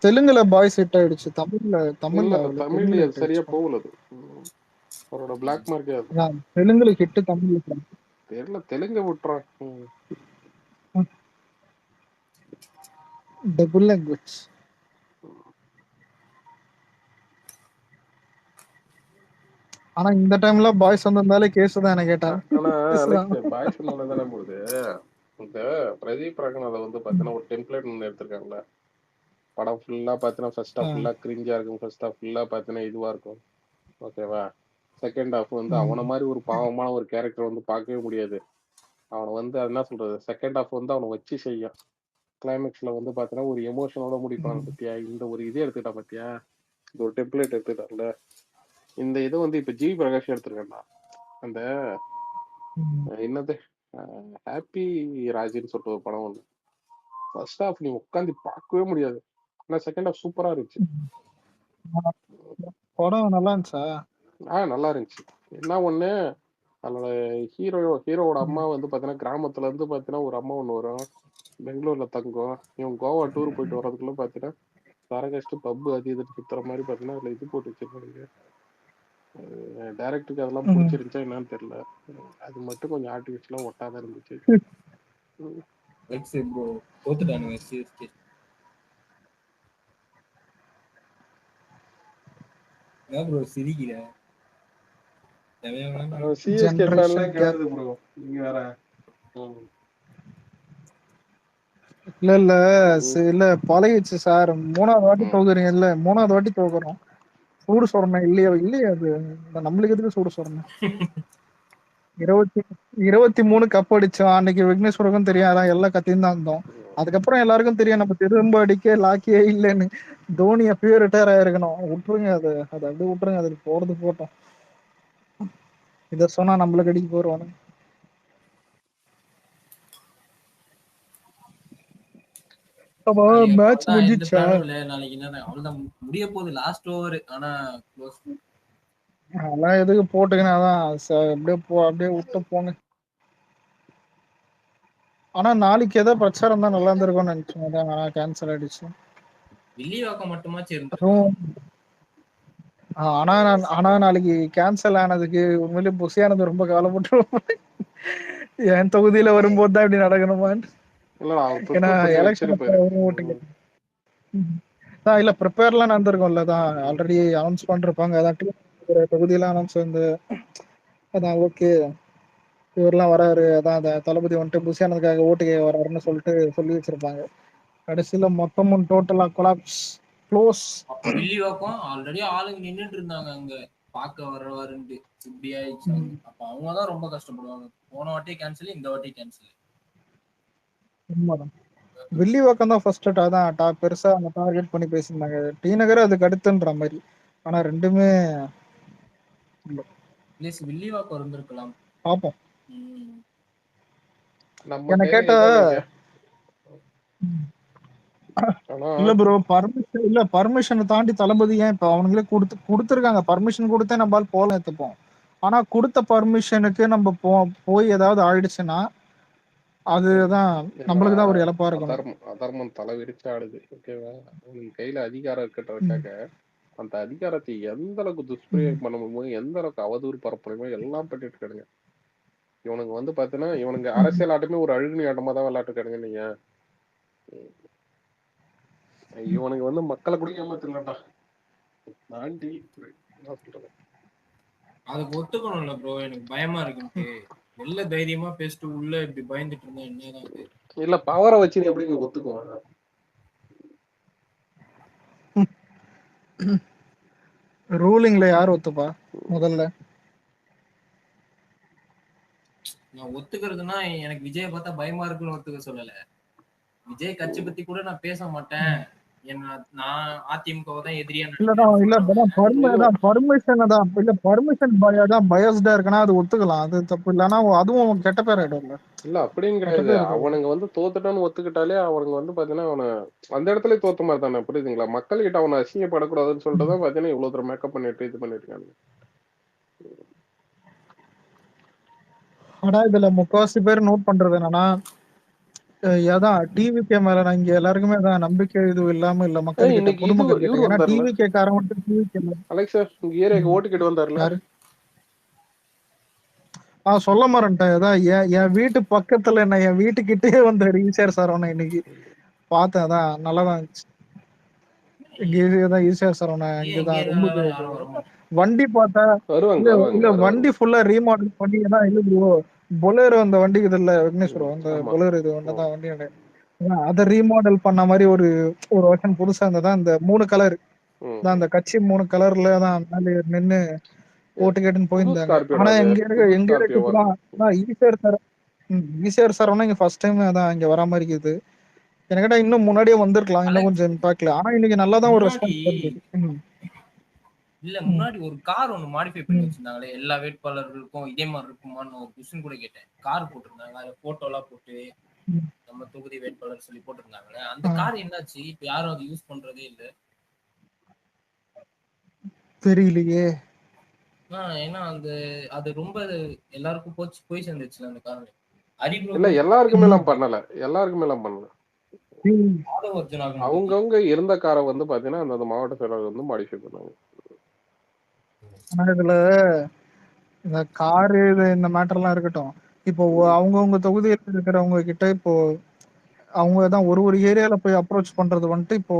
தெலுங்குல boys hit ஆயிடுச்சு. தமிழ்ல இல்ல தமிழ்ல அவ்வளவு தமிழ்ல தெலுங்குல அது ஹிட் சரியா ஆயிடுச்சு. போகல அது. அவரோட பிளாக் மார்க்கே அது. அதான் தெலுங்குல ஹிட் தமிழ்ல flop. தெரியல, தெலுங்கு விட்டுறான். Double language. ஆனா இந்த டைம்ல பாய்ஸ் வந்திருந்தாலே கேஸ் தான் என்ன கேட்டா. ஆனா கேஸ் தான். அலெக்ஸ் பாய்ஸ் தானே போகுது. இந்த பிரதீப் ரங்கநாத வந்து பாத்தீங்கன்னா ஒரு டெம்ப்ளேட் ஒன்று எடுத்திருக்காங்கல்ல. படம் ஃபுல்லா பாத்தீங்கன்னா ஃபர்ஸ்ட் ஹாஃப் ஃபுல்லா கிரிஞ்சா இருக்கும், ஃபர்ஸ்ட் ஹாஃப் ஃபுல்லா பாத்தீங்கன்னா இதுவா இருக்கும், ஓகேவா. செகண்ட் ஹாஃப் வந்து அவனை மாதிரி ஒரு பாவமான ஒரு கேரக்டர் வந்து பார்க்கவே முடியாது. அவனை வந்து என்ன சொல்றது, செகண்ட் ஹாஃப் வந்து அவனை வச்சு செய்யும். கிளைமேக்ஸ்ல வந்து பாத்தீங்கன்னா ஒரு எமோஷனோட முடிப்பான் பத்தியா. இந்த ஒரு இதே எடுத்துக்கிட்டா பத்தியா, இந்த ஒரு டெம்ப்ளேட் எடுத்துக்கிட்டாங்கல்ல. இந்த இதை வந்து இப்ப ஜி பிரகாஷ் எடுத்திருக்கேன்டா. அந்த என்னது ஹாப்பி ராஜின்னு சொல்லிட்டு ஒரு படம் ஒன்று. ஃபர்ஸ்ட் ஹாஃப் நீ உட்காந்து பார்க்கவே முடியாது, ஆனா செகண்ட் ஹாஃப் சூப்பரா இருந்துச்சு. படம் நல்லா இருந்துச்சா? நல்லா இருந்துச்சு. என்ன ஒண்ணு, அதோட ஹீரோவோட அம்மா வந்து பாத்தீங்கன்னா கிராமத்துல இருந்து பாத்தீங்கன்னா ஒரு அம்மா ஒண்ணு வரும், பெங்களூர்ல தங்கும். இவன் கோவா டூர் போயிட்டு வர்றதுக்குள்ள பாத்தீங்கன்னா சரகஸ்ட் பப்பு அது இதுன்னு சுத்துற மாதிரி பாத்தீங்கன்னா அதுல இது போட்டு வச்சிருக்காங்க. டைரக்டருக்கு அதெல்லாம் பிடிச்சிருந்துச்சா என்னன்னு தெரியல. அது மட்டும் கொஞ்சம் ஆர்டிஃபிஷியலா ஒட்டாதான் இருந்துச்சு. தோத்துட்டானுங்க சிஎஸ்கே. என்ன ப்ரோ சிரிக்கிற? சிஎஸ்கே ஃபேன்லாம் கிடையாது ப்ரோ, நீங்க வேற. இல்ல இல்ல பழகிடுச்சு சார். 3வது வாட்டி தோக்குறீங்க இல்ல, 3வது வாட்டி தோக்குறோம். சூடு சொரணம் இல்லையா? இல்லையா அது நம்மளுக்கு எதுக்கு சூடு சொரணம்? 23 கப் அடிச்சோம் அன்னைக்கு. விக்னேஸ்வரருக்கும் தெரியும், அதான் எல்லாம் கத்தின்னு தான் இருந்தோம். அதுக்கப்புறம் எல்லாருக்கும் தெரியும் நம்ம திரும்ப அடிக்க லாக்கியே இல்லைன்னு. தோனி அப்பயே ரிட்டையர் ஆயிருக்கணும். விட்டுருங்க அது அப்படியே விட்டுருங்க. அது போறது போட்டோம். இத சொன்னா நம்மளுக்கு அடிக்க போறோம். மேட்ச் முடிஞ்சிச்சா? நாளைக்கு என்ன அவ்வளவுதான் முடிய போகுது, லாஸ்ட் ஓவர். ஆனா க்ளோஸ். அதெல்லாம் எதுக்கு போட்டுக்கணும், அதான் அப்படியே விட்டு போங்க. ஆனா நாளைக்கு ஏதோ பிரச்சாரம் தான் நல்லா இருந்திருக்கும்னு நினைச்சேன், ஆனா கேன்சல் ஆயிடுச்சு. வில்லிவாக்கம் மட்டுமாச்சு இருந்திருக்கும். ஆனா நாளைக்கு கேன்சல் ஆனதுக்கு உண்மையிலேயே புசியானது ரொம்ப கவலைப்பட்டுருவோம். என் தொகுதியில வரும்போது தான் இப்படி நடக்கணுமான்னு. ஏன்னா எலெக்ஷன் ஓட்டுங்க இல்ல ப்ரிப்பேர்லாம் நடந்திருக்கும்ல தான், ஆல்ரெடி அனௌன்ஸ் பண்ணிருப்பாங்க. அதான் தொகுதியெல்லாம் அனௌன்ஸ் வந்து அதான் ஓகே இவரெல்லாம் வராரு, அதான் தளபதி வந்துட்டு புசியானதுக்காக ஓட்டுக்கு வராருன்னு சொல்லி வச்சிருப்பாங்க. கடைசியில மொத்தமும் டோட்டலா கொலாப்ஸ் க்ளோஸ். அப்ப வில்லிவாக்கம் ஆல்ரெடி ஆளுங்க நின்னுட்டு இருந்தாங்க அங்க பாக்க வர்றவாருன்ட்டு. இப்படி ஆயிடுச்சு. அப்ப அவங்கதான் ரொம்ப கஷ்டப்படுவாங்க. போன வாட்டி கேன்சல், இந்த வாட்டி கேன்சல். உண்மைதான். வில்லிவாக்கம் தான் ஃபர்ஸ்ட் அதான் பெருசா அவங்க டார்கெட் பண்ணி பேசியிருந்தாங்க. டி நகர் அதுக்கு அடுத்துன்ற மாதிரி. ஆனா ரெண்டுமே வில்லிவாக்கம் இருந்திருக்கலாம். பாப்போம். என்ன கேட்டா இல்ல ப்ரோ, பர்மிஷன் தாண்டி தளபதி ஏன் இப்ப அவங்களே கொடுத்துருக்காங்க. பர்மிஷன் கொடுத்தே நம்ம போல எடுத்துப்போம். ஆனா கொடுத்த பர்மிஷனுக்கு நம்ம போய் ஏதாவது ஆயிடுச்சுன்னா அதுதான் நம்மளுக்கு தான் ஒரு இழப்பா இருக்கும். அதர்மம் தலை விரிச்சு ஆடுது, ஓகேவா. உங்க கையில அதிகாரம் இருக்கிறதுக்காக அந்த அதிகாரத்தை எந்த அளவுக்கு துஷ்பிரயோகம் பண்ண முடியுமோ, எந்த அளவுக்கு அவதூறு பரப்புறமோ எல்லாம் பண்ணிட்டு இருக்கானுங்க. இவனுங்க வந்து பாத்தீங்கன்னா இவனுங்க அரசியல் ஆட்டமே ஒரு அழுகுனி ஆட்டமா தான் விளையாட்டுக்கானுங்க. நீங்க இவனுக்கு வந்து மக்களை கூட ஏமாத்தலடா தாண்டி என்ன சொல்றது. அதுக்கு ஒத்துக்கணும்ல ப்ரோ. எனக்கு பயமா இருக்குன்ட்டு வெளில தைரியமா பேசிட்டு உள்ள இப்படி பயந்துட்டு இருந்தா என்னதான் அது? இல்ல பவரை வச்சு எப்படி ஒத்துக்குவாங்க? ரூலிங்ல யார் ஒத்துப்பா முதல்ல? நான் ஒத்துக்கிறதுனா எனக்கு விஜயை பார்த்தா பயமா இருக்குன்னு ஒத்துக்க சொல்லல. விஜய் கட்சி பத்தி கூட நான் பேச மாட்டேன், நான் அதிமுக தான் எதிரியா பர்மிஷன் பயஸ்டா இருக்குன்னா அது ஒத்துக்கலாம், அது தப்பு இல்ல. ஆனா அதுவும் கெட்ட பேர் ஆயிடும்ல. இல்ல அப்படின்னு கிடையாது. அவனுங்க வந்து தோத்துட்டான்னு ஒத்துக்கிட்டாலே அவனுங்க வந்து பாத்தீங்கன்னா அவனை அந்த இடத்துல தோத்த மாதிரி தானே, புரியுதுங்களா. மக்கள் கிட்ட அவனை அசிங்கப்படக்கூடாதுன்னு சொல்லிட்டு தான் பாத்தீங்கன்னா இவ்வளவு தூரம் மேக்கப் பண்ணிட்டு இது பண்ணிட்டு இருக்காங்க. ஆனா இதுல முக்காவாசி பேர் நோட் பண்றது என்னன்னா, அதான் டிவிகே மேல நான் இங்க எல்லாருக்குமே அதான் நம்பிக்கை இது இல்லாம இல்ல மக்கள் கிட்ட, இன்னைக்கு பொதுமக்கள் கிட்ட. இவரு ஏன்னா வந்தாருல டிவிகே காரன் மட்டும் டிவிகே அலெக்ஸ் சார், உங்க ஏரியாக்கு ஓட்டு கேட்டு வந்தாருல. யாரு சொல்ல மாறேன்ட்டேன். அதான் என் வீட்டு பக்கத்துல என்ன என் வீட்டுக்கிட்டே வந்தாரு ஈசிஆர் சரவணன். இன்னைக்கு பார்த்தேன், அதான் நல்லாதான் இருந்துச்சு. இங்கதான் ஈசிஆர் சரவணன் இங்க இங்கதான் ரொம்ப யாரும் வர மாட்டாங்க. வண்டி பார்த்தா வருவாங்க இல்ல வருவாங்க இல்ல வருவாங்க. வண்டி ஃபுல்லா ரீமாடல் பண்ணி தான் இல்ல ப்ரோ. பொலேரோ அந்த வண்டி இது இல்ல விக்னேஸ்வரம், அந்த ஆமா. பொலேரோ இது ஒன்னதான் வண்டி எனக்கு. அதை ரீமாடல் பண்ண மாதிரி ஒரு வருஷன் புதுசா இருந்ததா இந்த 3 கலர் தான், அந்த கட்சி 3 கலர்ல தான் மேலே நின்னு ஓட்டு கேட்டுன்னு புது போயிருந்தாங்க. ஸ்கார்பியோட ஆனா அது, எங்க புது எங்க ஸ்கார்பியோவா இருக்கும். ஈசிஆர் சார் ஈசிஆர் சரவணா இங்க ஃபர்ஸ்ட் டைம் அதான் இங்க வரா மாதிரி இருக்குது. எனக்கு கேட்டா இன்னும் முன்னாடியே வந்திருக்கலாம், இன்னும் கொஞ்சம் இம்பாக்ட்ல. ஆனா இன்னைக்கு நல்லா தான் ஒரு முன்னாடி ரெஸ்பான்ஸ் வருது. இல்ல முன்னாடி ஒரு கார் ஒன்னு மாடிஃபை பண்ணி வச்சிருந்தாங்களே, எல்லா வேட்பாளர்களுக்கும் இதே மாதிரி இருக்குமான்னு ஒரு கொஸ்டின் கூட கேட்டேன். கார் போட்டிருந்தாங்க, அது போட்டோ எல்லாம் போட்டு நம்ம தொகுதி வேட்பாளர் சொல்லி போட்டிருந்தாங்களே, அந்த கார் என்னாச்சு? இப்ப யாரும் அது யூஸ் பண்றதே இல்ல. தெரியலையே. ஏன்னா அது ரொம்ப எல்லாருக்கும் போய் சேர்ந்துச்சுல அந்த கார். இல்ல எல்லாருக்குமே எல்லாம் பண்ணல, எல்லாருக்குமே எல்லாம் பண்ணல. அவங்கவுங்க இருந்த காரை வந்து பாத்தீங்கன்னா அந்த மாவட்ட செயலாளர் வந்து மாடிஃபை பண்ணாங்க. ஆனா இதுல இந்த காரு இது இந்த மேட்டர்லாம் இருக்கட்டும். இப்போ அவங்கவுங்க தொகுதியில் இருக்கிறவங்க கிட்ட இப்போ அவங்க தான் ஒரு ஏரியால போய் அப்ரோச் பண்றது வந்துட்டு, இப்போ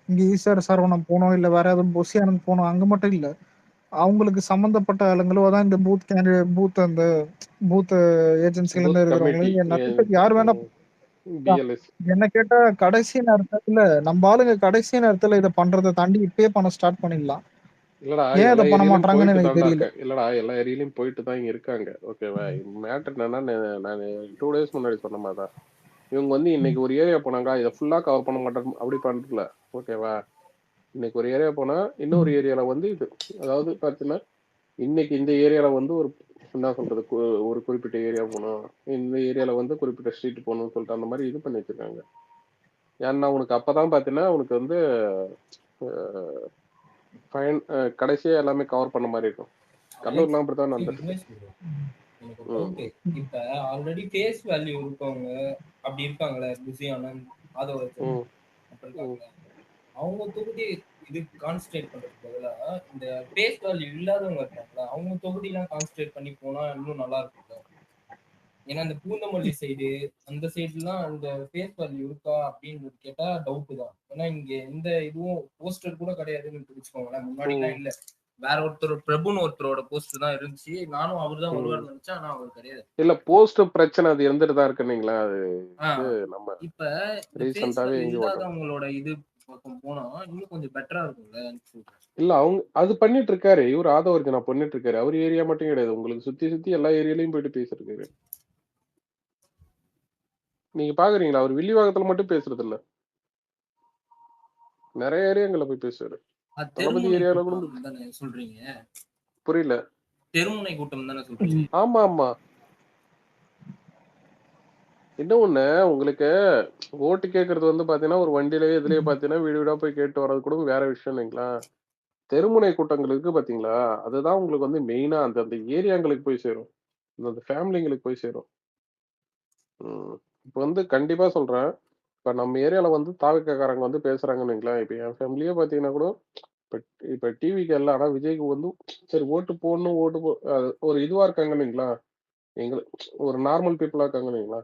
இங்க ஈசிஆர் சரவணம் போனோம், இல்ல வேற ஏதாவது பொசியானந்த் போனோம், அங்க மட்டும் இல்ல. அவங்களுக்கு சம்பந்தப்பட்ட ஆளுங்களோ அதான் இந்த பூத் அந்த பூத் ஏஜென்சில இருந்து இருக்கிறவங்க நிறைய பேர் யார் வேணா என்ன கேட்டா கடைசி நேரத்துல நம்ம ஆளுங்க கடைசி நேரத்துல இதை பண்றதை தாண்டி இப்பயே பண்ண ஸ்டார்ட் பண்ணிடலாம். இல்லடா ஏன் எல்லா இதை பண்ண ஏரியாலையும் மாட்டாங்கன்னு போயிட்டு எனக்கு தான்டா தெரியல. இல்லடா எல்லா ஏரியாலையும் போயிட்டு தான் இங்க இருக்காங்க. ஓகேவா, மேட்டர் என்னன்னா நான் 2 days முன்னாடி சொன்ன மாதிரி தான். இவங்க வந்து இன்னைக்கு ஒரு ஏரியா போனாங்க, இதை ஃபுல்லா கவர் பண்ண மாட்டேன் அப்படி பண்றல. ஓகேவா, இன்னைக்கு ஒரு ஏரியா போனா இன்னொரு ஏரியால வந்து இது, அதாவது பாத்தீங்கன்னா இன்னைக்கு இந்த ஏரியால வந்து ஒரு என்ன சொல்றது, ஒரு குறிப்பிட்ட ஏரியா போகணும், இந்த ஏரியால வந்து குறிப்பிட்ட ஸ்ட்ரீட் போகணும்னு சொல்லிட்டு அந்த மாதிரி இது பண்ணி வச்சிருக்காங்க. ஏன்னா உனக்கு அப்பதான் பாத்தீங்கன்னா உனக்கு வந்து கடைசியா எல்லாமே கவர் பண்ண மாதிரி இருக்கும். கல்லூர்லாம் அப்படித்தான் வந்துட்டு. இப்ப ஆல்ரெடி ஃபேஸ் வேல்யூ இருக்கவங்க அப்படி இருக்காங்களே, புசி ஆனந்த், ஆதவர்ஜன் இருக்காங்க, அவங்க தொகுதி இது கான்சன்ட்ரேட் பண்றதுக்கு பதிலா இந்த ஃபேஸ் வேல்யூ இல்லாதவங்க இருக்காங்களா, அவங்க தொகுதியெல்லாம் கான்சன்ட்ரேட் பண்ணி போனா இன்னும் நல்லா இருக்கும்ல. ஏன்னா இந்த பூந்தமல்லி சைடு அந்த சைடுலாம் அந்த ஃபேஸ் வேல்யூ இருக்கா அப்படின்னு கேட்டா டவுட் தான். ஏன்னா இங்க எந்த இதுவும் போஸ்டர் கூட கிடையாதுன்னு தெரிஞ்சுக்கோங்களேன். முன்னாடிலாம் இல்ல, வேற ஒருத்தர் பிரபுன்னு ஒருத்தரோட போஸ்டர் தான் இருந்துச்சு. நானும் அவர் தான் வருவார்னு நினைச்சேன், ஆனா அவர் கிடையாது. இல்ல போஸ்ட் பிரச்சனை அது இருந்துட்டு தான் இருக்குன்னீங்களா. அது நம்ம இப்ப ரீசன்ட்டாவே இல்லாதவங்களோட இது பக்கம் போனா இன்னும் கொஞ்சம் பெட்டரா இருக்கும்ல. இல்ல அவங்க அது பண்ணிட்டு இருக்காரு, இவர் ஆதவர்ஜனா பண்ணிட்டு இருக்காரு. அவர் ஏரியா மட்டும் கிடையாது, உங்களுக்கு சுத்தி சுத்தி எல்லா ஏரியாலையும் போயிட்டு பேசிருக்காரு. நீங்க பாக்குறீங்களா, அவர் வில்லிவாக்கத்துல மட்டும் பேசுறது இல்ல, நிறைய ஏரியாங்களை போய் பேசுவாரு. தளபதி ஏரியால கூட சொல்றீங்க, புரியல. தெருமுனை கூட்டம் தானே சொல்றீங்க? ஆமா ஆமா. இன்னொன்னு உங்களுக்கு ஓட்டு கேட்கறது வந்து பாத்தீங்கன்னா ஒரு வண்டியிலேயே இதுலயே பாத்தீங்கன்னா வீடு வீடா போய் கேட்டு வர்றது கூட வேற விஷயம் இல்லைங்களா. தெருமுனை கூட்டங்களுக்கு பாத்தீங்களா, அதுதான் உங்களுக்கு வந்து மெயினா அந்த ஏரியாங்களுக்கு போய் சேரும், அந்த ஃபேமிலிங்களுக்கு போய் சேரும். இப்ப வந்து கண்டிப்பா சொல்றேன், இப்ப நம்ம ஏரியால வந்து தாவிக்காரங்க வந்து பேசுறாங்கன்னு வைங்களேன். இப்ப என் ஃபேமிலியே பாத்தீங்கன்னா கூட இப்ப டிவிக்கு எல்லாம், ஆனா விஜய்க்கு வந்து சரி ஓட்டு போடணும், ஒரு இதுவா இருக்காங்கன்னு வைங்களா, எங்களுக்கு ஒரு நார்மல் பீப்புளா இருக்காங்கன்னு வைங்களா,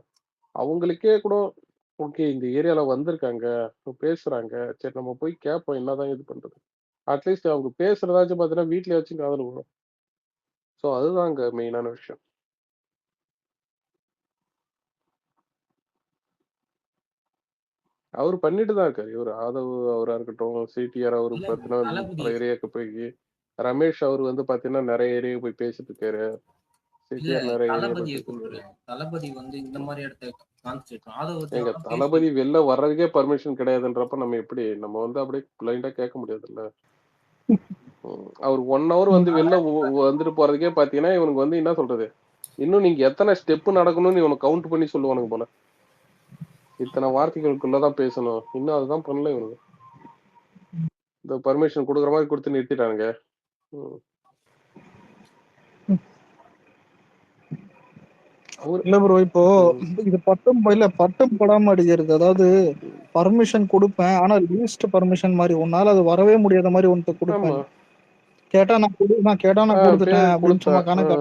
அவங்களுக்கே கூட ஓகே இந்த ஏரியால வந்திருக்காங்க பேசுறாங்க, சரி நம்ம போய் கேட்போம் என்னதான் இது பண்றது. அட்லீஸ்ட் அவங்க பேசுறதாச்சும் பாத்தீங்கன்னா வீட்லயாச்சும் காதல் வரும். ஸோ அதுதான் அங்க மெயினான விஷயம். அவர் பண்ணிட்டு தான் இருக்காரு. இவர் ஆதவ் அவரா இருக்கட்டும், சிடிஆர் அவரு பாத்தீங்கன்னா பல ஏரியாவுக்கு போய், ரமேஷ் அவர் வந்து பாத்தீங்கன்னா நிறைய ஏரியா போய் பேசிட்டு இருக்காரு. சிடிஆர் நிறைய ஏரியா. தளபதி வந்து இந்த மாதிரி இடத்த எங்க தளபதி வெளில வர்றதுக்கே பர்மிஷன் கிடையாதுன்றப்ப நம்ம எப்படி நம்ம வந்து அப்படியே பிளைண்டா கேட்க முடியாதுல்ல. அவர் 1 hour வந்து வெளில வந்துட்டு போறதுக்கே பாத்தீங்கன்னா இவனுக்கு வந்து என்ன சொல்றது, இன்னும் நீங்க எத்தனை ஸ்டெப் நடக்கணும்னு இவனுக்கு கவுண்ட் பண்ணி சொல்லுவானுங்க போல. இத்தனை வார்த்தைகளுக்குள்ளதான் பேசணும், இன்னும் அதுதான் பண்ணல இவனுக்கு. இந்த பர்மிஷன் கொடுக்குற மாதிரி கொடுத்து நிறுத்திட்டானுங்க. இல்ல ப்ரோ, இப்போ இது பட்டம் படாம அடிக்கிறது. அதாவது பர்மிஷன் கொடுப்பேன், ஆனா லீஸ்ட் பர்மிஷன் மாதிரி உன்னால அது வரவே முடியாத மாதிரி ஒன்று கொடுப்பேன். கேட்டா நான் கொடுத்துட்டேன் அப்படின்னு சும்மா கணக்கு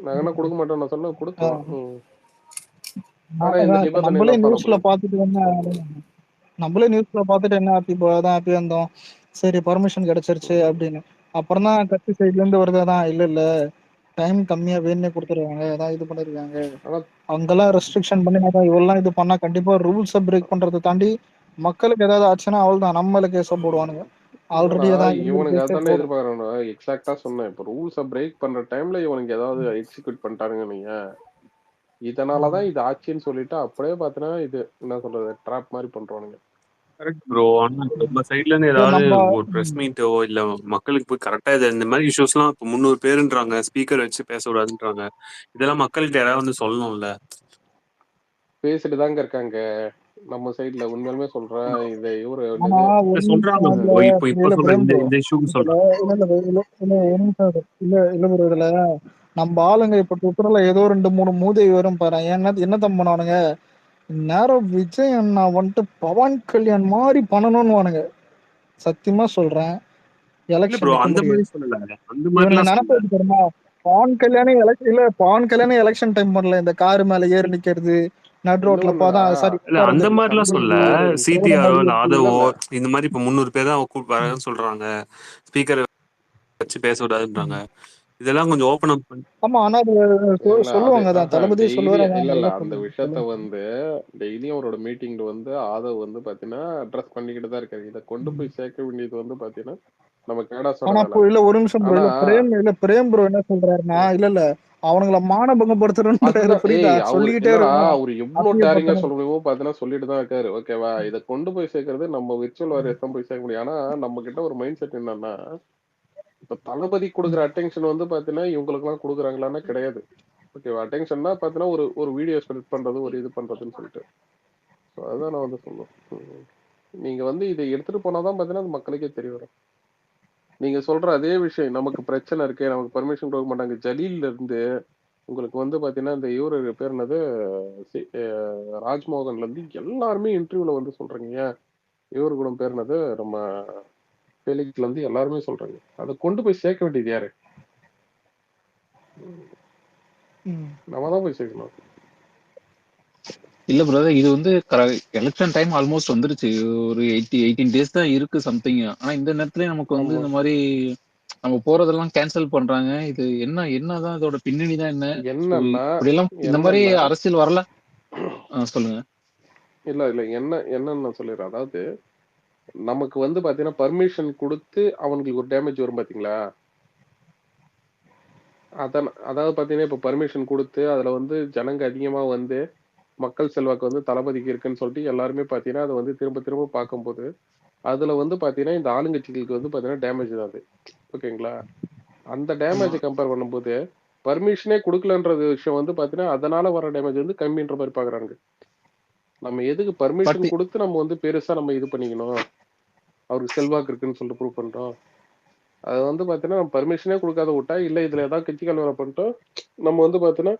நான் என்ன கொடுக்க மாட்டேன் நான் சொன்ன கொடுத்தோம். நம்மளே நியூஸ்ல பாத்துட்டு என்ன ஹாப்பி வந்தோம். சரி பர்மிஷன் கிடைச்சிருச்சு அப்படின்னு. அப்புறம் தான் கட்சி சைட்ல இருந்து வருதான் இல்ல டைம் கம்மியா வேணும்னே கொடுத்துருவாங்க, அதான் இது பண்ணிருக்காங்க. அங்கெல்லாம் ரெஸ்ட்ரிக்ஷன் பண்ணி இவெல்லாம் இது பண்ணா கண்டிப்பா ரூல்ஸை பிரேக் பண்றதை தாண்டி மக்களுக்கு ஏதாவது ஆச்சுன்னா அவள் தான் நம்மள கேஸ போடுவானுங்க. ஆல்ரெடி இவனுக்கு அதானே எதிர்பார்க்கறானு எக்ஸாக்ட்டா சொன்னேன். இப்போ ரூல்ஸை பிரேக் பண்ற டைம்ல இவனுக்கு ஏதாவது எக்ஸிக்யூட் பண்ணிட்டானுங்க நீங்க, இதனாலதான் இது ஆச்சுன்னு சொல்லிட்டு அப்படியே பாத்தீங்கன்னா இது என்ன சொல்றது ட்ராப் மாதிரி பண்றானுங்க. Correct bro. ஆனா நம்ம சைட்ல இருந்து ஏதாவது ஒரு பிரஸ் மீட்டோ இல்ல மக்களுக்கு போய் கரெக்டா இந்த மாதிரி இஷ்யூஸ் எல்லாம் இப்போ 300 பேருன்றாங்க, ஸ்பீக்கர் வச்சு பேச விடாதுன்றாங்க. இதெல்லாம் மக்களுக்கு யாராவது வந்து சொல்லணும்ல. பேசிட்டு தாங்க இருக்காங்க நம்ம சைடுல. உண்மையுமே சொல்றேன், இதை இவரு சொல்றாங்க இந்த இஷ்யூக்கு சொல்றாங்க. இதுல நம்ம ஆளுங்க இப்ப ட்விட்டர்ல ஏதோ 2-3 மூதை வரும் பாரு. என்ன தம்பனானுங்க நேரம் விஜய் அண்ணா வந்துட்டு பவன் கல்யாண் மாதிரி பண்ணணும்னு சத்தியமா சொல்றேன். பவன் கல்யாணம் எலெக்ஷன் டைம் பண்ணல, இந்த காரு மேல ஏறி நிக்கிறது நடு ரோட்ல அந்த மாதிரி எல்லாம் சொல்ல சிடிஆரோ இல்ல ஆதவோ இந்த மாதிரி இப்ப 300 பேர் தான் கூப்பிட்டு சொல்றாங்க, ஸ்பீக்கர் வச்சு பேச விடாதுன்றாங்க. இதெல்லாம் கொஞ்சம் ஓபன் அப் பண்ணி ஆமா. ஆனா சொல்லுவாங்க தான், தளபதி சொல்லுவாரு. இல்ல அந்த விஷயத்த வந்து டெய்லியும் அவரோட மீட்டிங்ல வந்து ஆதவ் வந்து பாத்தீங்கன்னா அட்ரஸ் பண்ணிக்கிட்டு தான் இருக்காரு. இதை கொண்டு போய் சேர்க்க வேண்டியது வந்து பாத்தீங்கன்னா நம்ம கேடா சொல்ல. இல்ல ஒரு நிமிஷம் பிரேம் ப்ரோ என்ன சொல்றாருன்னா, இல்ல அவனுங்களை மானபங்கப்படுத்துறோம் சொல்லிக்கிட்டே அவரு எவ்வளவு டேரிங்கா சொல்றோமோ பாத்தீங்கன்னா சொல்லிட்டு தான் இருக்காரு. ஓகேவா, இதை கொண்டு போய் சேர்க்கறது நம்ம விர்ச்சுவல் வாரியர்ஸ் தான் போய் சேர்க்க முடியும். ஆனா நம்ம கிட்ட ஒரு மைண்ட் செட் என்னன்னா, இப்ப தளபதி கொடுக்குற அட்டென்ஷன் வந்து பாத்தீங்கன்னா இவங்களுக்கு எல்லாம் கொடுக்குறாங்களான்னா கிடையாது. ஓகேவா, அட்டென்ஷன்னா பாத்தீங்கன்னா ஒரு வீடியோ ஸ்ப்ரெட் பண்றது, ஒரு இது பண்றதுன்னு சொல்லிட்டு. அதுதான் நான் வந்து சொல்லுவேன். நீங்க வந்து இதை எடுத்துட்டு போனாதான் பாத்தீங்கன்னா அது மக்களுக்கே தெரிய வரும். நீங்க சொல்ற அதே விஷயம், நமக்கு பிரச்சனை இருக்கு, நமக்கு பர்மிஷன் கொடுக்க மாட்டாங்க, ஜலீல்ல இருந்து உங்களுக்கு வந்து பாத்தீங்கன்னா இந்த இவரு பேர் என்னது ராஜ்மோகன்ல இருந்து எல்லாருமே இன்டர்வியூல வந்து சொல்றீங்க. இவரு கூட பேர் என்னது நம்ம ஃபெலிக்ஸ்ல இருந்து எல்லாருமே சொல்றாங்க. அதை கொண்டு போய் சேர்க்க வேண்டியது யாரு? நம்ம தான் போய் சேர்க்கணும். இல்ல பிரதர், இது வந்து எலெக்ஷன் டைம் ஆல்மோஸ்ட் வந்துருச்சு. ஒரு 18 டேஸ் தான் இருக்கு சம்திங். ஆனா இந்த நேரத்துல நமக்கு வந்து இந்த மாதிரி நம்ம போறதெல்லாம் கேன்சல் பண்றாங்க. இது என்னதான் இதோட பின்னணி தான் என்னன்னா இந்த மாதிரி அரசியல் வரல. சொல்லுங்க. இல்ல என்னன்னு சொல்லிடுறேன். அதாவது நமக்கு வந்து பாத்தீங்கன்னா பர்மிஷன் கொடுத்து அவங்களுக்கு ஒரு டேமேஜ் வரும் பாத்தீங்களா. அதாவது பாத்தீங்கன்னா இப்ப பர்மிஷன் கொடுத்து அதுல வந்து ஜனங்க அதிகமா வந்து மக்கள் செல்வாக்கு வந்து தளபதிக்கு இருக்குன்னு சொல்லிட்டு எல்லாருமே பாத்தீங்கன்னா அதை வந்து திரும்ப திரும்ப பார்க்கும்போது அதுல வந்து பாத்தீங்கன்னா இந்த ஆளுங்கட்சிகளுக்கு வந்து பாத்தீங்கன்னா டேமேஜ் தான் அது. ஓகேங்களா, அந்த டேமேஜ் கம்பேர் பண்ணும்போது பர்மிஷனே கொடுக்கலன்றது விஷயம் வந்து பாத்தீங்கன்னா அதனால வர டேமேஜ் வந்து கம்மின்ற மாதிரி பாக்குறாங்க. நம்ம எதுக்கு பர்மிஷன் கொடுத்து நம்ம வந்து பெருசா நம்ம இது பண்ணிக்கணும், அவருக்கு செல்வாக்கு இருக்குன்னு சொல்லிட்டு ப்ரூவ் பண்றோம். அது வந்து பாத்தீங்கன்னா பர்மிஷனே கொடுக்காத விட்டா இல்ல இதுல ஏதாவது கட்சி கல்வரம் பண்ணிட்டோம் நம்ம வந்து பாத்தீங்கன்னா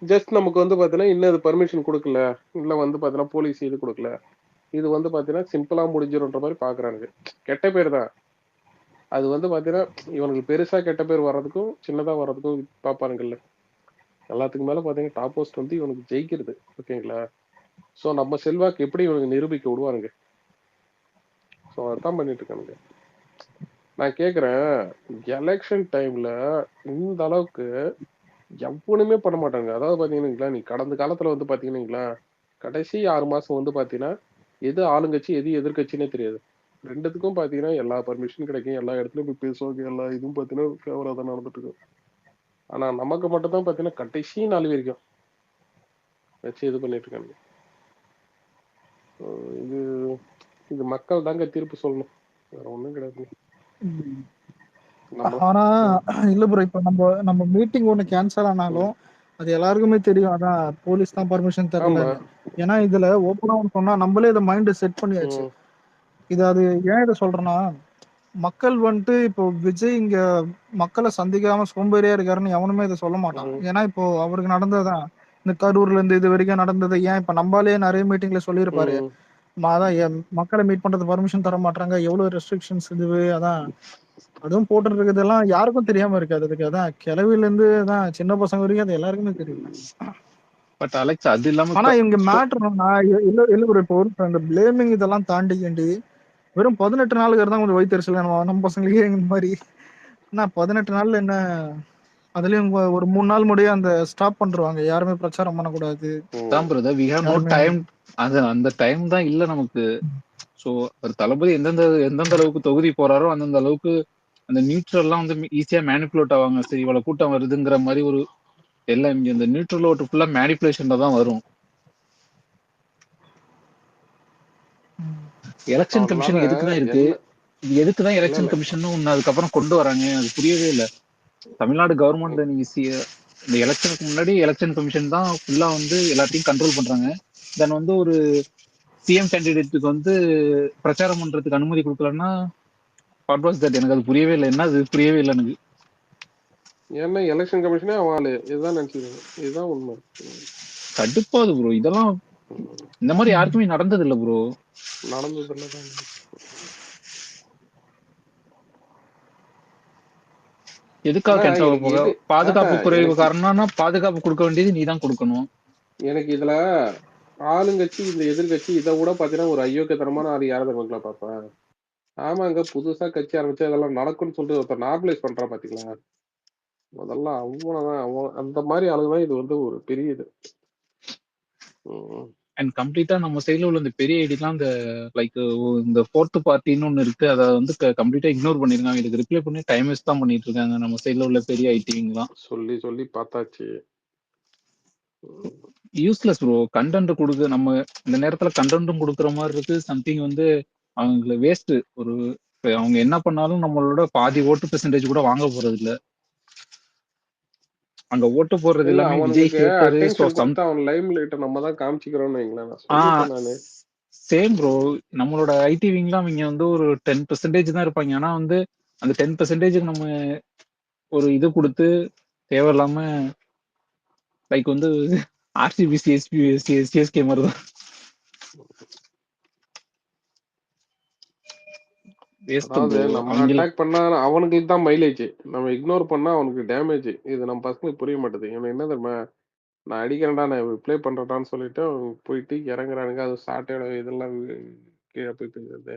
ஜஸ்ட் நமக்கு வந்து பாத்தீங்கன்னா இன்னும் இது பர்மிஷன் கொடுக்கல, இல்ல வந்து பாத்தீங்கன்னா போலீஸ் இது கொடுக்கல, இது வந்து பாத்தீங்கன்னா சிம்பிளா முடிஞ்சிரும்ன்ற மாதிரி பாக்குறாங்க. கெட்ட பேர் தான் அது வந்து பாத்தீங்கன்னா இவனுக்கு பெருசா கெட்ட பேர் வர்றதுக்கும் சின்னதா வர்றதுக்கும் பாப்பானுங்கல்ல. எல்லாத்துக்கும் மேல பாத்தீங்கன்னா டாப் போஸ்ட் வந்து இவனுக்கு ஜெயிக்கிறது. ஓகேங்களா, சோ நம்ம செல்வாக்கு எப்படி இவனுக்கு நிரூபிக்க விடுவானுங்க. சோ அதான் பண்ணிட்டு இருக்கானுங்க. நான் கேக்குறேன், எலெக்ஷன் டைம்ல இந்த அளவுக்கு எவனுமே பண்ண மாட்டாங்க. அதாவது பாத்தீங்கன்னா நீ கடந்த காலத்துல வந்து பாத்தீங்கன்னா கடைசி 6 மாசம் வந்து பாத்தீங்கன்னா எது ஆளுங்கட்சி எது எதிர்கட்சின்னே தெரியாது. ரெண்டுத்துக்கும் பாத்தீங்கன்னா எல்லா பர்மிஷன் கிடைக்கும், எல்லா இடத்துலயும் போய் பேசுவாங்க, எல்லா இதுவும் பாத்தீங்கன்னா ஃபேவரா தான் நடந்துட்டு இருக்கும். ஆனா நமக்கு மட்டும் தான் பாத்தீங்கன்னா கடைசி நாள் வரைக்கும் வச்சு இது பண்ணிட்டு இருக்காங்க. இது இது மக்கள் தாங்க தீர்ப்பு சொல்லணும், வேற ஒண்ணும் கிடையாது. ஆனா இல்ல ப்ரோ, இப்ப நம்ம மீட்டிங் ஒண்ணு கேன்சல் ஆனாலும் அது எல்லாருக்குமே தெரியும், அதான் போலீஸ் தான் பர்மிஷன் தரல. ஏன்னா இதுல ஓப்பனா சொன்னா நம்மளே இதை மைண்ட் செட் பண்ணியாச்சு. இது அது ஏன் இதை சொல்றேன்னா, மக்கள் வந்துட்டு இப்போ விஜய் இங்க மக்களை சந்திக்காம சோம்பேறியா இருக்காருன்னு எவனுமே இதை சொல்ல மாட்டான். ஏன்னா இப்போ அவருக்கு நடந்ததுதான் இந்த கரூர்ல இருந்து இது வரைக்கும் நடந்தது. ஏன் இப்ப நம்மளே நிறைய மீட்டிங்ல சொல்லியிருப்பாரு. அதான் மக்களை மீட் பண்றது பர்மிஷன் தர மாட்டாங்க, எவ்வளவு ரெஸ்ட்ரிக்ஷன்ஸ் இதுவு. அதான் அதுவும் போட்டு இருக்கிறதெல்லாம் யாருக்கும் தெரியாம இருக்காது. அதுக்கு அதான் கிளவில இருந்து தான் சின்ன பசங்க வரைக்கும் அது எல்லாருக்குமே தெரியும். பட் அலெக்ஸ் அது இல்லாம ஆனா இங்க மேட்ரு இல்ல ஒரு இப்போ அந்த பிளேமிங் இதெல்லாம் தாண்டிக்கிண்டு வெறும் 18 நாளுக்கு தான் கொஞ்சம் வயிற்றுச்சல் நம்ம பசங்களுக்கே இந்த மாதிரி. ஆனா 18 நாள்ல என்ன, அதுலயும் ஒரு 3 நாள் முடிய அந்த ஸ்டாப் பண்றாங்க, யாருமே பிரச்சாரம் பண்ணக்கூடாது. தான் brother, we have no time. அது அந்த டைம் தான் இல்ல நமக்கு. சோ ஒரு தளபதி எந்தெந்த அளவுக்கு தொகுதி போறாரோ அந்தந்த அளவுக்கு அந்த நியூட்ரல்லாம் வந்து ஈஸியா மேனிபுலேட் ஆவாங்க. சரி இவ்வளவு கூட்டம் வருதுங்கிற மாதிரி ஒரு எல்லாம் இங்க இந்த நியூட்ரல் ஓட்டு ஃபுல்லா மேனிபுலேஷன்ல தான் வரும். எலெக்ஷன் கமிஷன் எதுக்குதான் இருக்கு? இது எதுக்குதான் எலெக்ஷன் கமிஷன் ஒண்ணு அதுக்கப்புறம் கொண்டு வராங்க? அது புரியவே இல்லை. தமிழ்நாடு கவர்மெண்ட் நீங்க இந்த எலெக்ஷனுக்கு முன்னாடி எலெக்ஷன் கமிஷன் தான் ஃபுல்லா வந்து எல்லாத்தையும் கண்ட்ரோல் பண்றாங்க. தென் வந்து ஒரு சிஎம் கேண்டிடேட்டுக்கு வந்து பிரச்சாரம் பண்றதுக்கு அனுமதி கொடுக்கலன்னா வாட் வாஸ் தட்? எனக்கு அது புரியவே இல்லை. என்ன அது புரியவே இல்லை எனக்கு. ஏன்னா எலெக்ஷன் கமிஷனே அவன் இதுதான் நினைச்சிருக்கேன். இதுதான் உண்மை. கடுப்பாது ப்ரோ. இதெல்லாம் இந்த மாதிரி யாருக்குமே நடந்தது இல்லை ப்ரோ. நடந்தது இல்லதான். எதுக்காக கேன்சல் ஆக போக? பாதுகாப்பு குறைவு காரணம்னா பாதுகாப்பு கொடுக்க வேண்டியது நீ தான் கொடுக்கணும். எனக்கு இதுல ஆளுங்கட்சி இந்த எதிர்கட்சி இதை கூட பாத்தீங்கன்னா ஒரு அயோக்கியத்தனமான ஆள் யாரதை மக்களா பார்ப்பேன். ஆமாங்க, புதுசா கட்சி ஆரம்பிச்சு அதெல்லாம் நடக்கும்னு சொல்லிட்டு ஒருத்தர் நார்மலைஸ் பண்றான் பாத்தீங்களா? அதெல்லாம் அவ்வளவுதான். அந்த மாதிரி ஆளுதான் இது வந்து ஒரு பெரிய இது. அண்ட் கம்ப்ளீட்டா நம்ம சைட்ல உள்ள இந்த பெரிய ஐடிலாம் இந்த லைக் இந்த ஃபோர்த் பார்ட்டின்னு ஒண்ணு இருக்கு, அதை வந்து கம்ப்ளீட்டா இக்னோர் பண்ணிருக்காங்க. இதுக்கு ரிப்ளை பண்ணி டைம் வேஸ்ட் தான் பண்ணிட்டு இருக்காங்க நம்ம சைட்ல உள்ள பெரிய ஐடிங்கலாம். சொல்லி பார்த்தாச்சு. Useless bro. கண்டென்ட் கொடுக்கு நம்ம இந்த நேரத்துல கண்டென்ட்டும் கொடுக்குற மாதிரி இருக்கு. சம்திங் வந்து அவங்களுக்கு வேஸ்ட். ஒரு அவங்க என்ன பண்ணாலும் நம்மளோட பாதி ஓட்டு பெர்சன்டேஜ் கூட வாங்க போறது இல்ல. அங்க ஓட்டு போடுறது எல்லாமே விஜய் ஹேட்டரு. அவன் லைம் லைட் நம்ம தான் காமிச்சிக்கிறோம்னு வைங்களேன். நான் சொல்லிட்டேன் நானு. Same bro. நம்மளோட ஐடி விங்லாம் அவங்க வந்து ஒரு 10% தான் இருப்பாங்க. ஆனா வந்து அந்த 10% நம்ம ஒரு இது கொடுத்து தேவையில்லாம லைக் வந்து ஆர்சிபி சிஎஸ்கே மாதிரி தான். நம்ம அட்டாக் பண்ணா அவனுக்கு தான் மைலேஜ், நம்ம இக்னோர் பண்ணா அவனுக்கு டேமேஜ். இது நம்ம பசங்களுக்கு புரிய மாட்டேது. இவன் என்ன தெரியுமா, நான் அடிக்கிறேன்டா, நான் ப்ளே பண்றேன்டான்னு சொல்லிட்டு போயிட்டு இறங்குறானுங்க. அது சாட்டையோட இதெல்லாம் கீழே போயிட்டு.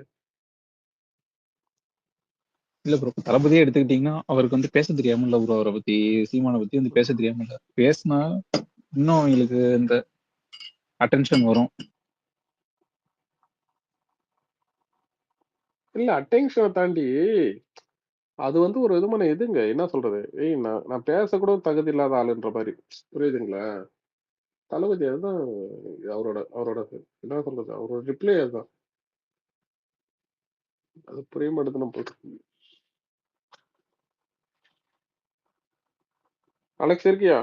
இல்ல ப்ரோ, தளபதியே எடுத்துக்கிட்டீங்கன்னா அவருக்கு வந்து பேச தெரியாம இல்ல ப்ரோ. அவரை பத்தி, சீமானை பத்தி வந்து பேச தெரியாம இல்ல. பேசினா இன்னும் அவங்களுக்கு இந்த அட்டென்ஷன் வரும். இல்ல அட்டென்ஷனை தாண்டி அது வந்து ஒரு விதமான எதுங்க, என்ன சொல்றது, நான் பேசக்கூட தகுதி இல்லாத ஆளுன்ற மாதிரி. புரியுதுங்களா? தளபதி அதுதான் அவரோட என்ன சொல்றது, அவரோட ரிப்ளை அதுதான். அது புரிய மாட்டேது நம்ம. அலெக்ஸ் இருக்கியா?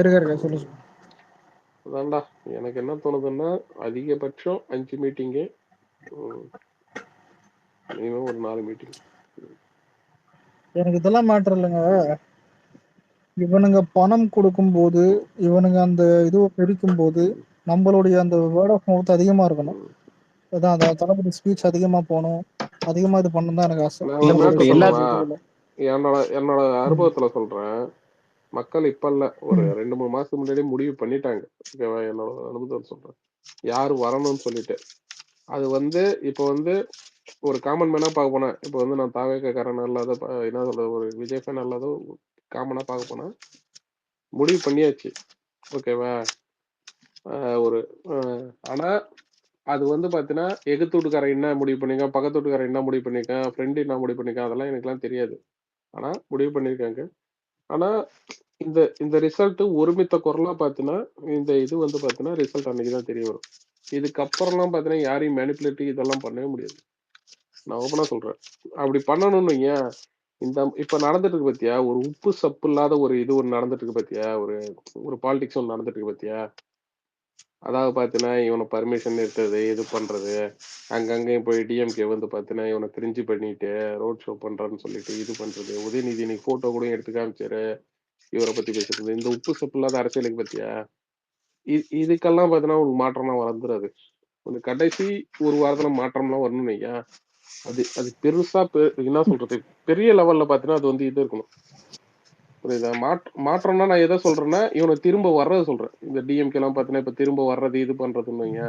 இருக்க சொல்லு. அதான்டா எனக்கு என்ன தோணுதுன்னா, அதிகபட்சம் 5 மீட்டிங்கு, மினிமம் ஒரு 4 மீட்டிங். எனக்கு இதெல்லாம் மேட்டர் இல்லைங்க. இவனுங்க பணம் கொடுக்கும் போது, இவனுங்க அந்த இதுவை பிரிக்கும் போது நம்மளுடைய அந்த வேர்ட் ஆஃப் மவுத் அதிகமா இருக்கணும். அதான் அந்த தளபதி ஸ்பீச் அதிகமா போகணும், அதிகமா இது பண்ணணும் தான் எனக்கு ஆசை. என்னோட அனுபவத்துல சொல்றேன். மக்கள் இப்ப இல்ல, ஒரு 2-3 மாசத்துக்கு முன்னாடி முடிவு பண்ணிட்டாங்க. ஓகேவா? என்னோட அனுபவத்துல சொல்றேன். யாரு வரணும்னு சொல்லிட்டு அது வந்து இப்ப வந்து ஒரு காமன் மேனா பார்க்க போனா, இப்ப வந்து நான் தாவேக்காரன் அல்லாத என்ன சொல்றது, ஒரு விஜய் ஃபேன் அல்லாத காமனா பார்க்க போனா முடிவு பண்ணியாச்சு. ஓகேவா? ஒரு ஆனா அது வந்து பாத்தீங்கன்னா எகுத்து வீட்டுக்காரன் என்ன முடிவு பண்ணிருக்கான், பக்கத்து வீட்டுக்காரன் என்ன முடிவு பண்ணிருக்கான், ஃப்ரெண்டு என்ன முடிவு பண்ணிருக்கான், அதெல்லாம் எனக்குலாம் தெரியாது. ஆனா முடிவு பண்ணிருக்காங்க. ஆனா இந்த ரிசல்ட் ஒருமித்த குரலா பாத்தீங்கன்னா, இந்த இது வந்து பாத்தீங்கன்னா ரிசல்ட் அன்னைக்குதான் தெரிய வரும். இதுக்கப்புறம்லாம் பாத்தீங்கன்னா யாரையும் மேனிபுலேட்டிவ் இதெல்லாம் பண்ணவே முடியாது. நான் ஓப்பனா சொல்றேன். அப்படி பண்ணணும்னு ஏன் இந்த இப்ப நடந்துட்டு இருக்கு பாத்தியா, ஒரு உப்பு சப்பு இல்லாத ஒரு இது ஒன்று நடந்துட்டு இருக்கு பாத்தியா, ஒரு பாலிடிக்ஸ் ஒன்று நடந்துட்டு இருக்கு பாத்தியா. அதாவது பாத்தீங்கன்னா இவனை பர்மிஷன் எடுத்தது, இது பண்றது, அங்கங்கேயும் போய் டிஎம்கே வந்து பாத்தீங்கன்னா இவனை கிரிஞ்சு பண்ணிட்டு ரோட் ஷோ பண்றான்னு சொல்லிட்டு இது பண்றது. உதயநிதி இன்னைக்கு போட்டோ கூட எடுத்து காமிச்சாரு. இவரை பத்தி பேசிட்டு இருந்தேன். இந்த உப்பு சப்பு இல்லாத அரசியலுக்கு பத்தியா இதுக்கெல்லாம் பாத்தீங்கன்னா உங்களுக்கு மாற்றம்லாம் வந்துடாது. ஒரு கடைசி ஒரு வாரத்துல மாற்றம்லாம் வரணும் ஐயா. அது பெருசா என்ன சொல்றது, பெரிய லெவல்ல பாத்தீங்கன்னா அது வந்து இது இருக்கணும். புரியுதா? மாற்றம்னா நான் எதை சொல்றேன்னா, இவனை திரும்ப வர்றது சொல்றேன். இந்த டிஎம்கே எல்லாம் பாத்தீங்கன்னா இப்ப திரும்ப வர்றது இது பண்றதுன்னு வைங்க,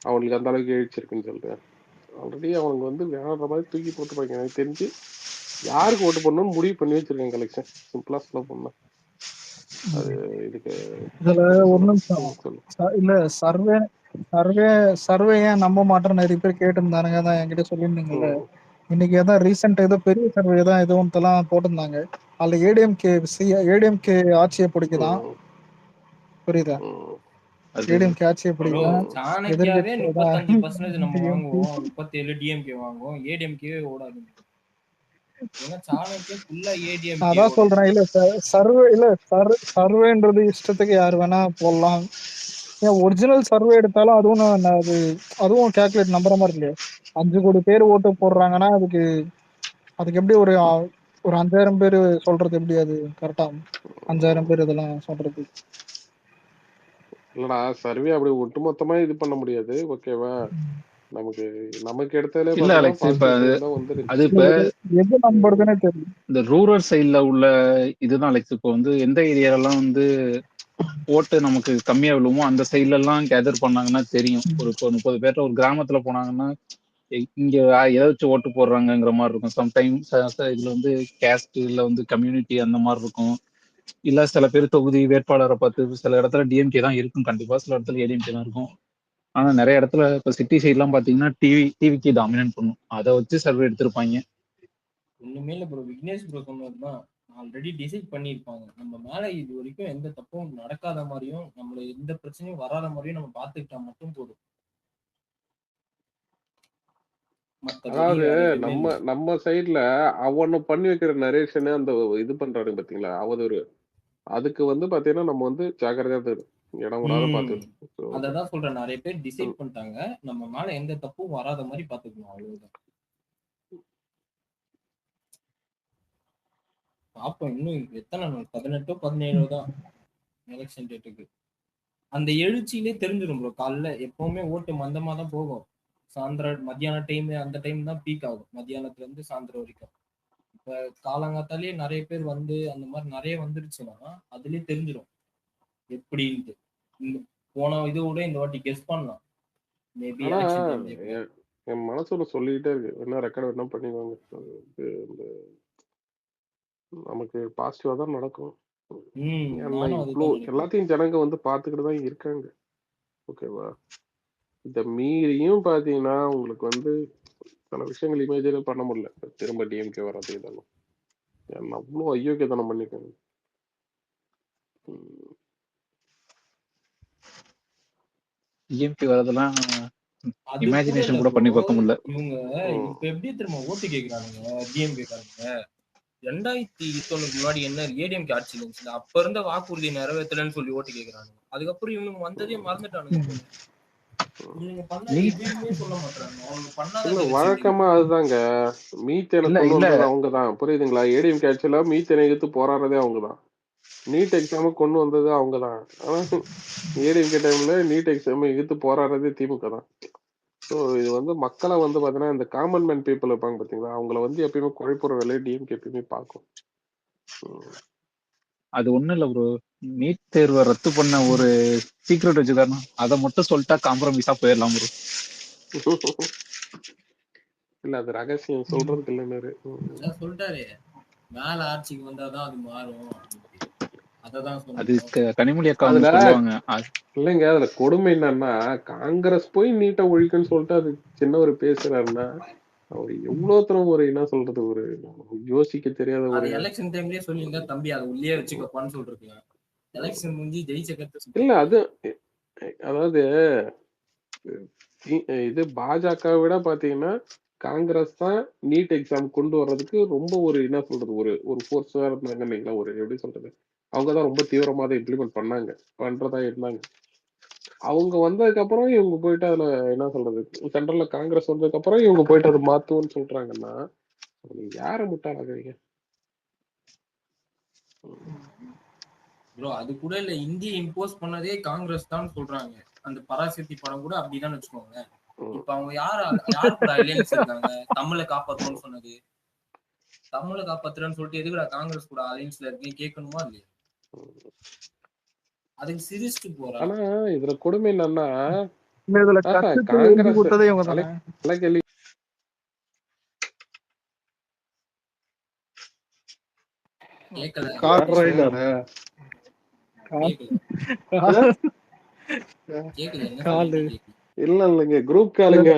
அவனுக்கு அந்த அளவுக்கு எழுச்சி இருக்குன்னு சொல்றேன். ஆல்ரெடி அவனுக்கு வந்து வேற மாதிரி தூக்கி போட்டுப்பாங்க. எனக்கு தெரிஞ்சு யாருக்கு ஓட்டு பண்ணணும்னு முடிவு பண்ணி வச்சிருக்கேன் கலெக்ஷன். சிம்பிளா சொல்ல போனா அது இதுக்கு இதுல ஒரு நிமிஷம் இல்ல சர்வே சர்வே சர்வே ஏன் நம்ப மாட்டோம் நிறைய பேர் கேட்டிருந்தானுங்க. தான் என்கிட்ட சொல்லியிருந்தீங்கல்ல, இன்னைக்கு ஏதோ ரீசெண்ட் ஏதோ பெரிய சர்வே தான் ஏதோ ஒன்றெல்லாம் போட்டிருந்தாங்க. அதுல ஏடிஎம்கே ஆட்சியை பிடிக்குதான். புரியுதா? ஏடிஎம்கே ஆட்சியை பிடிக்குதான். சாணக்கியாவே 35% நம்ம வாங்குவோம், 37 டிஎம்கே வாங்குவோம், ஏடிஎம்கே ஓடாது. அதான் சொல்றேன். இல்ல சர்வே இல்ல சர்வேன்றது இஷ்டத்துக்கு யாரு வேணா போடலாம். ஏன் ஒரிஜினல் சர்வே எடுத்தாலும் அதுவும் கால்குலேட் நம்புற மாதிரி இல்லையா? 5 கோடி பேர் ஓட்டு போடுறாங்கன்னா அதுக்கு எப்படி ஒரு 5000 பேர் சொல்றது எப்படி அது கரெக்டா? 5000 பேர் இதெல்லாம் சொல்றது இல்லடா, சர்வே அப்படி ஒட்டுமொத்தமா இது பண்ண முடியாது. ஓகேவா? நமக்கு எடுத்ததுல இல்ல அலெக்ஸ், இப்ப அது இப்ப எது நம்புறதுன்னே தெரியல. இந்த ரூரல் சைட்ல உள்ள இதுதான் அலெக்ஸ். இப்போ வந்து எந்த ஏரியாலாம் வந்து ஓட்டு நமக்கு கம்மியா விழுமோ அந்த சைட்ல எல்லாம் கேதர் பண்ணாங்கன்னா தெரியும். ஒரு 30 பேர்ல ஒரு கிராமத்துல போனாங்கன்னா இங்க எதை வச்சு ஓட்டு போடுறாங்கிற மாதிரி இருக்கும். சம்டைம்ஸ் இதுல வந்து கேஸ்ட் இல்ல வந்து கம்யூனிட்டி அந்த மாதிரி இருக்கும். இல்ல சில பேர் தொகுதி வேட்பாளரை பார்த்து சில இடத்துல டிஎம்கே தான் இருக்கும் கண்டிப்பா, சில இடத்துல ஏடிஎம்கே தான் இருக்கும். ஆனா நிறைய இடத்துல இப்ப சிட்டி சைட் எல்லாம் பாத்தீங்கன்னா டிவிக்கு டாமினேட் பண்ணும். அதை வச்சு சர்வே எடுத்திருப்பாங்க. ஒண்ணுமே இல்ல ப்ரோ, விக்னேஷ் ப்ரோ சொன்னதுதான் ஆல்ரெடி டிசைட் பண்ணிருப்பாங்க. நம்ம மேல இது வரைக்கும் எந்த தப்பும் நடக்காத மாதிரியும் நம்மள எந்த பிரச்சனையும் வராத மாதிரியும் நம்ம பாத்துக்கிட்டா மட்டும் போதும். அதாவது நம்ம சைட்ல அவனை பண்ணி வைக்கிற நரேஷனே அந்த இது பண்றாரு பாத்தீங்களா, அவதூறு. அதுக்கு வந்து பாத்தீங்கன்னா நம்ம வந்து ஜாக்கிரதையா இடம் கூடாத பாத்துக்கணும். அததான் சொல்றேன், நிறைய பேர் டிசைட் பண்ணிட்டாங்க. நம்ம மேல எந்த தப்பும் வராத மாதிரி பாத்துக்கணும், அவ்வளவுதான். பாப்போம் இன்னும் எத்தனை நாள், 18 17 தான் எலெக்ஷன் டேட்டுக்கு. அந்த எழுச்சியிலே தெரிஞ்சிடும் ப்ரோ. காலைல எப்பவுமே ஓட்டு மந்தமா தான் போகும். சாயந்தரம் மத்தியான டைம், அந்த டைம் தான் பீக் ஆகும், மத்தியானத்துல இருந்து சாயந்தரம் வரைக்கும். இப்ப காலங்காத்தாலே நிறைய பேர் வந்து அந்த மாதிரி நிறைய வந்துருச்சுன்னா அதுலயே தெரிஞ்சிடும் எப்படின்ட்டு. போன இதோட இந்த வாட்டி கெஸ் பண்ணலாம். மேபி எலெக்ஷன் டைம்ல என் மனசுல சொல்லிக்கிட்டே இருக்கு, என்ன ரெக்கார்ட் என்ன பண்ணிடுவாங்க. நமக்கு பாசிட்டிவா தான் நடக்கும். எல்லாத்தையும் ஜனங்க வந்து பாத்துக்கிட்டு தான் இருக்காங்க. ஓகேவா? இத மீறியும் பாத்தீங்கன்னா உங்களுக்கு வந்து சில விஷயங்கள் இமேஜினே பண்ண முடியல. திரும்ப டிஎம்கே வர்றது இதெல்லாம் அவ்வளோ அயோக்கியத்தனம் பண்ணிருக்காங்க. டிஎம்கே வரதெல்லாம் இமேஜினேஷன் கூட பண்ணி பார்க்க முடியல. இவங்க இப்ப எப்படி திரும்ப ஓட்டு கேக்குறானுங்க டிஎம்கே காரங்க. 2009 முன்னாடி என்ன ஏடிஎம்கே ஆட்சி இருந்துச்சு, அப்ப இருந்த வாக்குறுதி நிறைவேற்றலன்னு சொல்லி ஓட்டு கேக்குறாங்க. அதுக்கப்புறம் இவங்க வந்ததே மறந்துட்டானுங்க. வழக்கமா அதுதாங்க. மீத்தேனை கொண்டு வந்தது அவங்கதான், புரியுதுங்களா? ஏடிஎம்கே ஆட்சியில மீத்தேனை எதிர்த்து போராடுறதே அவங்கதான். நீட் எக்ஸாம கொண்டு வந்தது அவங்கதான். ஆனா ஏடிஎம்கே டைம்ல நீட் எக்ஸாம் எதிர்த்து போராடுறதே திமுக தான். ஸோ இது வந்து மக்களை வந்து பாத்தீங்கன்னா இந்த காமன் மேன் பீப்புள் இருப்பாங்க பாத்தீங்களா, அவங்கள வந்து எப்பயுமே குழைப்புற வேலையை டிஎம்கே எப்பயுமே பார்க்கும். அது ஒண்ணும் இல்ல ப்ரோ, நீட் தேர்வை ரத்து பண்ண ஒரு சீக்ரெட் வச்சுக்காரனா, அதை மட்டும் சொல்லிட்டா காம்ப்ரமைஸா போயிடலாம் ப்ரோ. இல்ல அது ரகசியம் சொல்றதுக்கு இல்லைன்னு சொல்லிட்டாரு. மேல ஆட்சிக்கு வந்தாதான் அது மாறும். அது கனிமொழி அக்கா சொல்லுவாங்க. இல்லைங்க, அதுல கொடுமை என்னன்னா காங்கிரஸ் போய் நீட்டா ஒழிக்குன்னு சொல்லிட்டு அது சின்னவர் பேசுறாருன்னா அவர் எவ்வளவு தரம் ஒரு என்ன சொல்றது, ஒரு யோசிக்க தெரியாத ஒரு எலெக்ஷன் டைம்லயே சொல்லிருந்தா தம்பி அதை உள்ளே வச்சுக்கப்பான்னு சொல்றீங்க. எலெக்ஷன் முடிஞ்சு ஜெயிச்ச கருத்து இல்ல. அது அதாவது இது பாஜக விட பாத்தீங்கன்னா காங்கிரஸ் தான் நீட் எக்ஸாம் கொண்டு வர்றதுக்கு ரொம்ப ஒரு என்ன சொல்றது, ஒரு ஃபோர்ஸா இருந்தாங்க இல்லைங்களா, ஒரு எப்படி சொல்றது, அவங்கதான் ரொம்ப தீவிரமா அதை இம்ப்ளிமெண்ட் பண்றதா இருந்தாங்க. அவங்க வந்ததுக்கு அப்புறம் இவங்க போயிட்டு அதுல என்ன சொல்றது, சென்ட்ரல்ல காங்கிரஸ் வந்ததுக்கு அப்புறம் இவங்க போயிட்டு அதை மாத்துவோம்னு சொல்றாங்கன்னா யார முட்டாளாக்குறீங்க? ப்ரோ அது கூட இல்ல, இந்திய இம்போஸ் பண்ணதே காங்கிரஸ் தான் சொல்றாங்க. அந்த பராசக்தி படம் கூட அப்படிதான் வச்சுக்கோங்க. இப்ப அவங்க யாரு கூட அலையன்ஸ் இருக்காங்க? தமிழை காப்பாத்தணும்னு சொன்னது, தமிழை காப்பாத்துறேன்னு சொல்லிட்டு எதுக்குடா காங்கிரஸ் கூட அலையன்ஸ்ல இருக்கீங்க கேட்கணுமா இல்லையா? அதுக்கு சிரிச்சுட்டு போறான். ஆனா இதுல கொடுமை என்னன்னா இதுல கஷ்டத்தை எழுதி காங்கிரஸ் கொடுத்ததே இவங்க தானே. தலைக்கேள்வி கேட்கல கேட்கல என்ன சொல்றீங்க? இல்ல இல்லைங்க குரூப் காலுங்க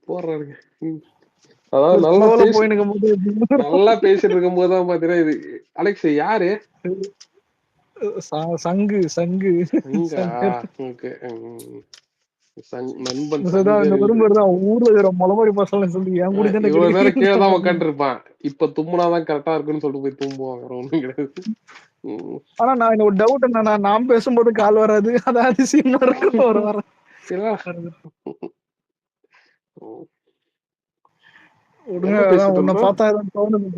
போடுறாருங்க. அதாவது நல்லா பேசிட்டு இருக்கும் போதுதான் பாத்தீங்கன்னா இது அலெக்ஸ் யாரு சங்கு சங்கு நண்பன் ஊர்ல இருக்கிற மொளமாரி பசங்க சொல்லி என் கூட இவ்வளவு நேரம் கீழே தான் உட்காந்து இருப்பான். இப்ப தும்முனாதான் கரெக்டா இருக்குன்னு சொல்லிட்டு போய் தும்புவாங்க. ஒண்ணும் கிடையாது. ஆனா நான் ஒரு டவுட் என்னன்னா, நான் பேசும்போது கால் வராது, அது அதிசயமா இருக்கும். ஒரு வர உன்னை பார்த்தா தோணுது.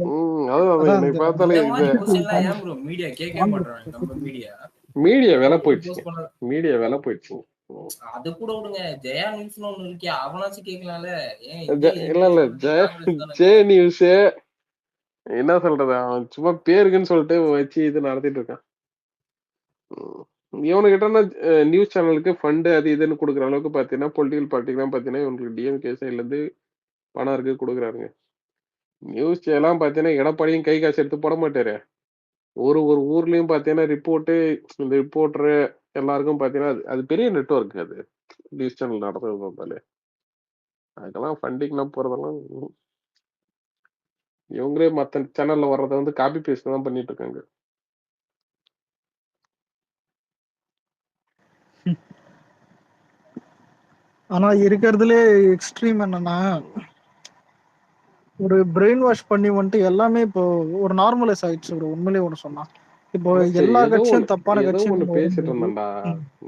மீடியா விலை போயிடுச்சு. மீடியா விலை போயிடுச்சு. அது கூட விடுங்க, ஜெயா நியூஸ்னு ஒண்ணு இருக்கே, அவனாச்சும் கேட்கலாம்ல. இல்ல இல்ல ஜே நியூஸ் என்ன சொல்றது, அவன் சும்மா பேருக்குன்னு சொல்லிட்டு வச்சு இது நடத்திட்டு இருக்கான். இவனுக்கிட்ட நியூஸ் சேனலுக்கு ஃபண்டு அது இதுன்னு கொடுக்குற அளவுக்கு பாத்தீங்கன்னா பொலிட்டிக்கல் பார்ட்டிலாம் பாத்தீங்கன்னா இவனுக்கு டிஎம்கே சைட்ல இருந்து பணம் இருக்கு கொடுக்குறாருங்க. நியூஸ் எல்லாம் பாத்தீங்கன்னா எடப்பாடியும் கை காசு எடுத்து போட மாட்டாரு. ஒரு ஊர்லயும் பாத்தீங்கன்னா ரிப்போர்ட்டு இந்த ரிப்போர்ட்டரு எல்லாருக்கும் பாத்தீங்கன்னா அது பெரிய நெட்வொர்க். அது நியூஸ் சேனல் நடத்துறது பார்த்தாலே அதுக்கெல்லாம் ஃபண்டிங்லாம் போறதெல்லாம் இவங்களே மத்த சேனல்ல வர்றதை வந்து காப்பி பேஸ்ட் தான் பண்ணிட்டு இருக்காங்க. ஆனா இருக்கிறதுலே எக்ஸ்ட்ரீம் என்னன்னா, ஒரு பிரெயின் வாஷ் பண்ணி வந்துட்டு எல்லாமே இப்போ ஒரு நார்மலைஸ் ஆயிடுச்சு. ஒரு உண்மையிலேயே ஒண்ணு சொன்னா, இப்போ எல்லா கட்சியும் தப்பான கட்சியும் பேசிட்டு இருந்தான்டா,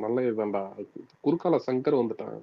நல்ல இதுதான்டா, குறுக்கால சங்கர் வந்துட்டான்.